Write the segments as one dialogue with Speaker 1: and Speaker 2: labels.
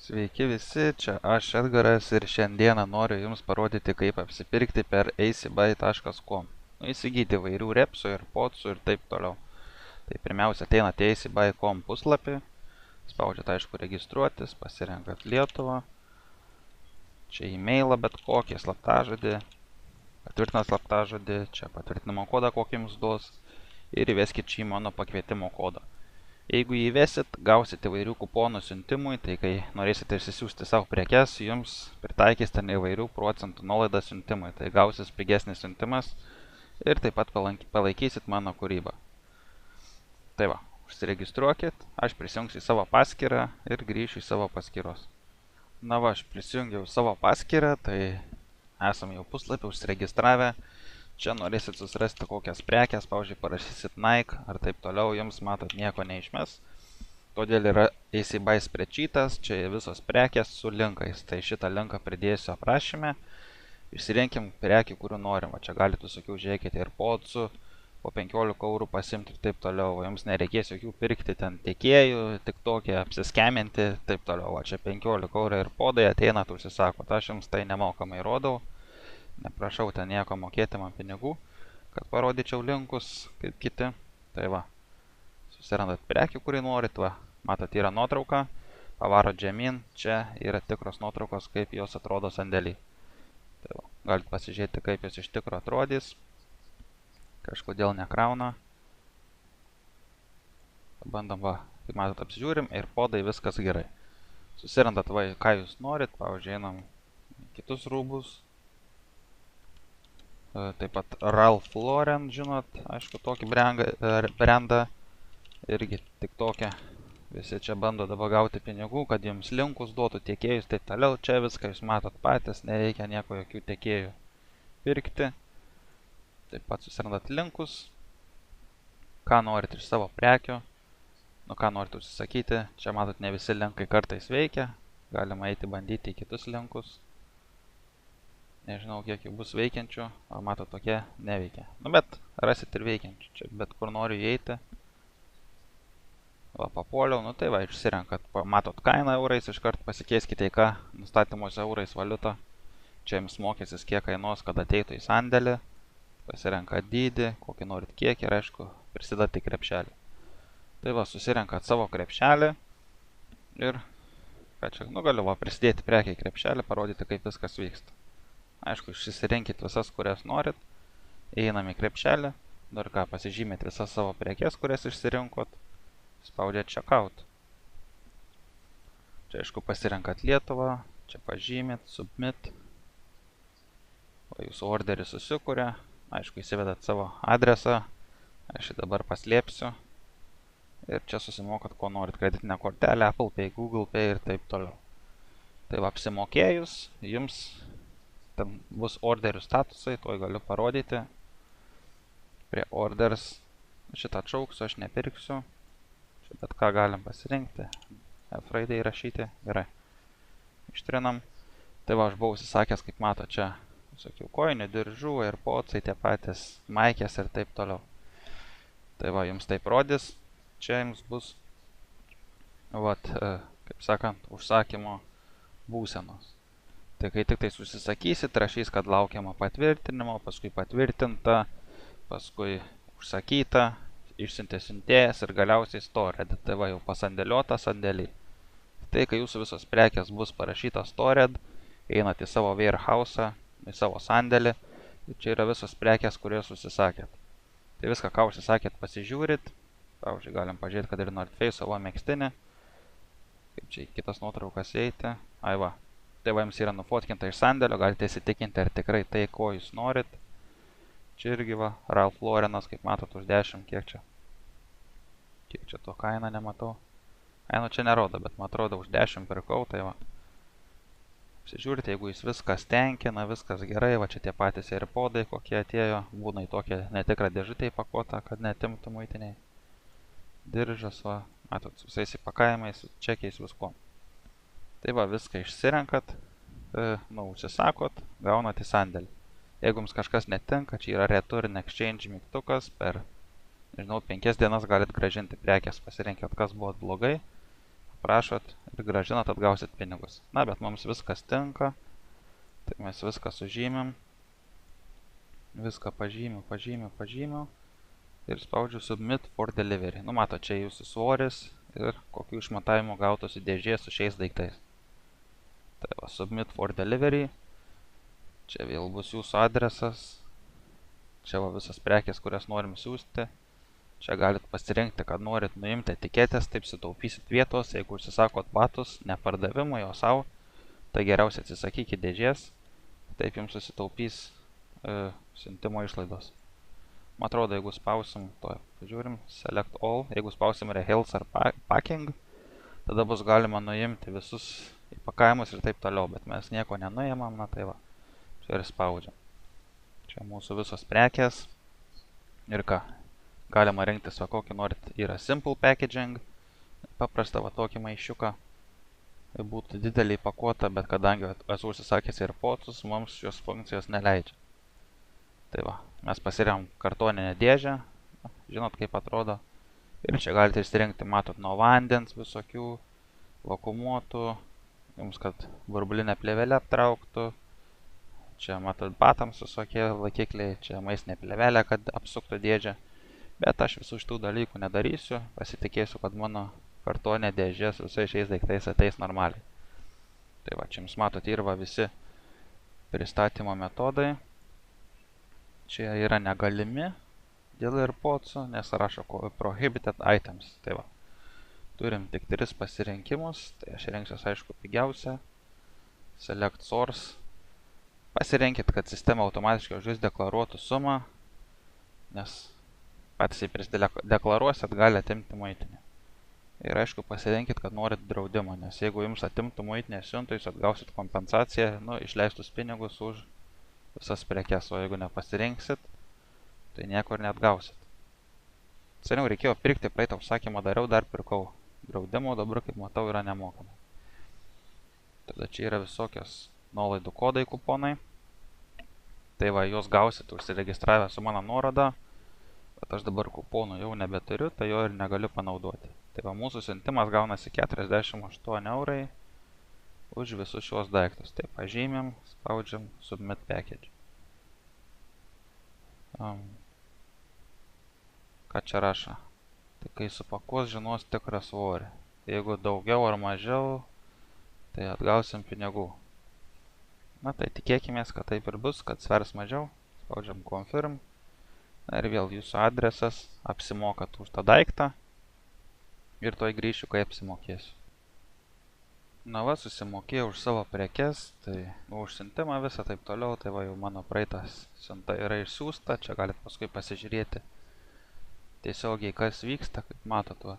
Speaker 1: Sveiki visi, čia aš Edgaras ir šiandieną noriu Jums parodyti, kaip apsipirkti per easybuy.com. Įsigyti vairių repsų ir podsų ir taip toliau. Tai pirmiausia, ateinate easybuy.com puslapį, spaudžiate aišku registruotis, pasirenkat Lietuvą, čia e-mailą bet kokį, slaptažodį, patvirtinat slaptažodį, čia patvirtinimo kodą kokį Jums duos ir įveskit šį mano pakvietimo kodą. Jeigu įvesit, gausit įvairių kuponų siuntimui, tai kai norėsite išsisiųsti savo prekes, jums pritaikys ten įvairių procentų nuolaidą siuntimui, tai gausis pigesnis siuntimas ir taip pat palaikysit mano kūrybą. Tai va, užsiregistruokit, aš prisijungsiu į savo paskyrą ir grįšiu į savo paskyros. Na va, aš prisijungiau į savo paskyrą, tai esam jau puslapį užsiregistravę. Čia norėsit susirasti kokias prekes, pavyzdžiui, parašysit Nike ar taip toliau, jums matot nieko neišmes. Todėl yra easybuy spreadsheetas, čia visos prekės su linkais. Tai šitą linką pridėsiu aprašyme. Išsirinkim prekių, kurių norim. Čia galite visokių, žiūrėkite, ir podsų, po 15 eurų pasimti ir taip toliau. Jums nereikės jokių pirkti ten tiekėjų, tik tokie apsiskeminti, taip toliau. Čia 15 eurų ir podai ateinat, užsisakot. Aš jums tai nemokamai rodau. Neprašau ten nieko mokėti man pinigų, kad parodyčiau linkus kaip kiti. Tai va, susirandat prekių, kurį norit, va, matot, yra nuotrauka, pavarot žemyn, čia yra tikros nuotraukos, kaip jos atrodo sandėly. Tai va, galite pasižiūrėti, kaip jos iš tikro atrodys, kažkodėl nekrauna. Bandom, va, kaip matot, apsižiūrim ir podai viskas gerai. Susirandat, va, ką jūs norit, pavyzdžiui, einam kitus rūbus. Taip pat Ralph Lauren, žinot, aišku, tokį brandą, irgi tik tokią. Visi čia bando dabar gauti pinigų, kad jums linkus duotų tiekėjus, taip toliau. Čia viską jūs matot patys, nereikia nieko jokių tiekėjų pirkti. Taip pat susirandat linkus, ką norit iš savo prekių, nu ką norit užsisakyti. Čia matot, ne visi linkai kartais veikia, galima eiti bandyti į kitus linkus. Nežinau, kiek jų bus veikiančių, o matot, tokie neveikia. Nu, bet rasit ir veikiančių. Čia bet kur noriu įeiti. Va, papuoliau, nu tai va, išsirenkat. Matot kainą eurais, iškart pasikeiskite į ką, nustatymuose eurais valiutą. Čia jums mokėsis, kiek kainuos, kad ateitų į sandėlį. Pasirenkat dydį, kokį norit kiekį ir, aišku, prisidat į krepšelį. Tai va, susirenkat savo krepšelį ir, ką čia, nu galiu va, prisidėti prekiai į krepšelį, parodyti, kaip viskas vyksta. Aišku, išsirinkit visas, kurias norit, einam į krepšelį, dar ką, pasižymėt visas savo prekes, kurias išsirinkot, spaudžiat checkout. Čia, aišku, pasirenkat Lietuvą, čia pažymėt, submit, o jūsų orderį susikuria, aišku, įsivedat savo adresą, aš jį dabar paslėpsiu ir čia susimokat, ko norit, kreditinę kortelę, Apple Pay, Google Pay ir taip toliau. Tai va, apsimokėjus, jums ten bus orderių statusai, toj galiu parodyti. Prie orders šitą atšauksiu, aš nepirksiu. Čia bet ką galim pasirinkti. F-raidė įrašyti. Gerai. Ištrinam. Tai va, aš buvau įsisakęs, kaip mato, čia visokių kojinių, diržų, AirPodsai, tie patys maikės ir taip toliau. Tai va, jums taip rodys. Čia jums bus, vat, kaip sakant, užsakymo būsenos. Tai kai tik tai susisakysit, rašys, kad laukiama patvirtinimo, paskui patvirtinta, paskui užsakyta, išsiuntė siuntėjas ir galiausiai stored. Tai va, jau pasandėliota sandėlį. Tai kai jūsų visos prekės bus parašyta stored, einat į savo warehouse, į savo sandėlį, ir čia yra visos prekės, kurios užsisakėt. Tai viską, ką užsisakėt, pasižiūrit. Pavyzdžiui, galim pažiūrėti, kad ir North Face, savo megztinį. Kaip čia į kitas nuotraukas eiti. Ai va. Tai va, jums yra nufotkinta iš sandėlio, galite įsitikinti, ar tikrai tai, ko jūs norit. Čia irgi va, Ralph Laurenas, kaip matot, už 10, kiek čia to kainą nematau. Ai, nu čia nerodo, bet man atrodo, už 10 pirkau, tai va. Apsižiūrite, jeigu jūs viskas tenkina, viskas gerai, va čia tie patys AirPodai, kokie atėjo, būna į tokią netikrą dėžutę įpakuotą, kad netimtų muitiniai. Diržas, va, matot, su visais įpakavimais, su čekiais, visko. Tai va, viską išsirenkat, užsisakot, gaunat į sandėlį. Jeigu jums kažkas netinka, čia yra Return Exchange mygtukas, per, nežinau, 5 dienas galit grąžinti prekės, pasirinkėt, kas buvo blogai, prašot ir grąžinat, atgausit pinigus. Na, bet mums viskas tinka. Tai mes viską sužymim. Viską pažymiu. Ir spaudžiu Submit for Delivery. Nu, mato, čia jūsų svoris ir kokių išmatavimų gautųsi dėžė su šiais daiktais. Tai va, Submit for Delivery. Čia vėl bus jūsų adresas. Čia va visas prekės, kurias norim siūsti. Čia galit pasirinkti, kad norit nuimti etiketės, taip sutaupysit vietos. Jeigu užsisakot batus, ne pardavimui, o savo, tai geriausia atsisakykit dėžės. Taip jums susitaupys siuntimo išlaidos. Man atrodo, jeigu spausim, pažiūrim, Select All, jeigu spausim Rehealth ar Packing, tada bus galima nuimti visus įpakavimus ir taip toliau, bet mes nieko nenuėmam, na tai va, čia ir spaudžiam. Čia mūsų visos prekės ir ką, galima rinktis, va kokį norit, yra Simple Packaging, paprasta va tokį maišiuką, būtų didelį įpakuota, bet kadangi esu užsisakęs AirPodsus, mums šios funkcijos neleidžia. Tai va, mes pasiriam kartoninę dėžę, žinot kaip atrodo. Ir čia galite išsirinkti, matot, nuo vandens visokių, vakuumuotų, jums kad burbulinę plėvelę aptrauktų. Čia matot batams visokie laikikliai, čia maistinė plėvelė, kad apsuktų dėžę. Bet aš visų šitų dalykų nedarysiu, pasitikėsiu, kad mano kartoninė dėžė su visais šiais daiktais ateis normaliai. Tai va, čia jums matot, yra visi pristatymo metodai. Čia yra negalimi dėl AirPodsų, nes rašo Prohibited Items. Tai va, turim tik 3 pasirinkimus, tai aš rinksiuos aišku pigiausią. Select Source. Pasirinkit, kad sistema automatiškai už jūs deklaruotų sumą, nes patys jei prisideklaruosit, gali atimti muitinę. Ir aišku, pasirinkit, kad norit draudimo, nes jeigu jums atimtų muitinę siuntą, jūs atgausit kompensaciją, išleistus pinigus už visas prekes, o jeigu nepasirinksit, tai nieko ir neatgausit. Seniau reikėjo pirkti, praeitą užsakymą dariau, dar pirkau draudimo, dabar, kaip matau, yra nemokama. Tada čia yra visokios nuolaidų kodai, kuponai. Tai va, jūs gausit užsiregistravę su mano nuoroda, bet aš dabar kuponų jau nebeturiu, tai jo ir negaliu panaudoti. Tai va, mūsų siuntimas gaunasi 48 eurai už visus šios daiktus. Tai pažymim, spaudžiam Submit Package. Ką čia rašo? Tai kai supakuos, žinos tikrą svorį. Jeigu daugiau ar mažiau, tai atgausim pinigų. Na tai tikėkimės, kad taip ir bus, kad svers mažiau. Spaudžiam Confirm. Na ir vėl jūsų adresas, apsimokat už tą daiktą. Ir toj grįšiu, kai apsimokėsiu. Na va, susimokėjau už savo prekes, tai už siuntimą visą taip toliau, tai va jau mano praeitas siunta yra išsiųsta, čia galit paskui pasižiūrėti tiesiogiai kas vyksta, kaip matot va.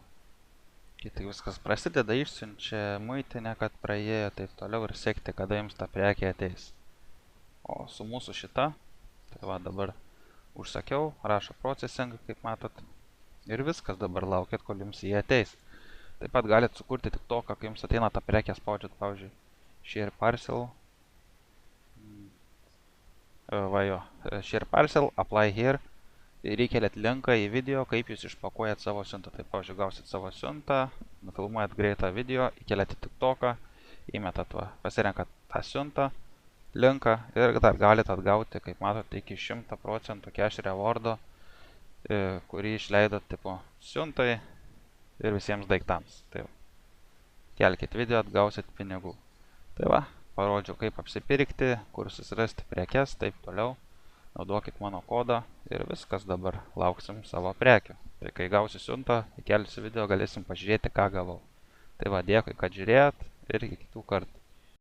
Speaker 1: Kai tik viskas prasideda, išsiunčia muitinę, kad praėjo taip toliau ir sekti, kada jums ta prekė ateis. O su mūsų šita, tai va dabar užsakiau, rašo processing, kaip matot, ir viskas dabar laukit, kol jums jie ateis. Taip pat galit sukurti tik to, kai jums ateina ta prekė, spaudžiat, pavyzdžiui, Share Parcel. Va jo, Share Parcel, Apply Here. Ir įkeliat linką į video, kaip jūs išpakuojat savo siuntą. Tai, pavyzdžiui, gausit savo siuntą, nufilmuojat greitą video, įkeliat į TikToką, įmetat, va, pasirenkat tą siuntą, linką ir dar galit atgauti, kaip matot, iki 100% cash rewardo, kurį išleidot, tipo, siuntai ir visiems daiktams. Tai va, kelkit video, atgausit pinigų. Tai va, parodžiau, kaip apsipirkti, kur susirasti prekes, taip toliau. Naudokit mano kodą ir viskas, dabar lauksim savo prekių. Tai kai gausiu siuntą, įkelsiu video, galėsim pažiūrėti, ką gavau. Tai va, dėkui, kad žiūrėjot ir iki kitų kartų.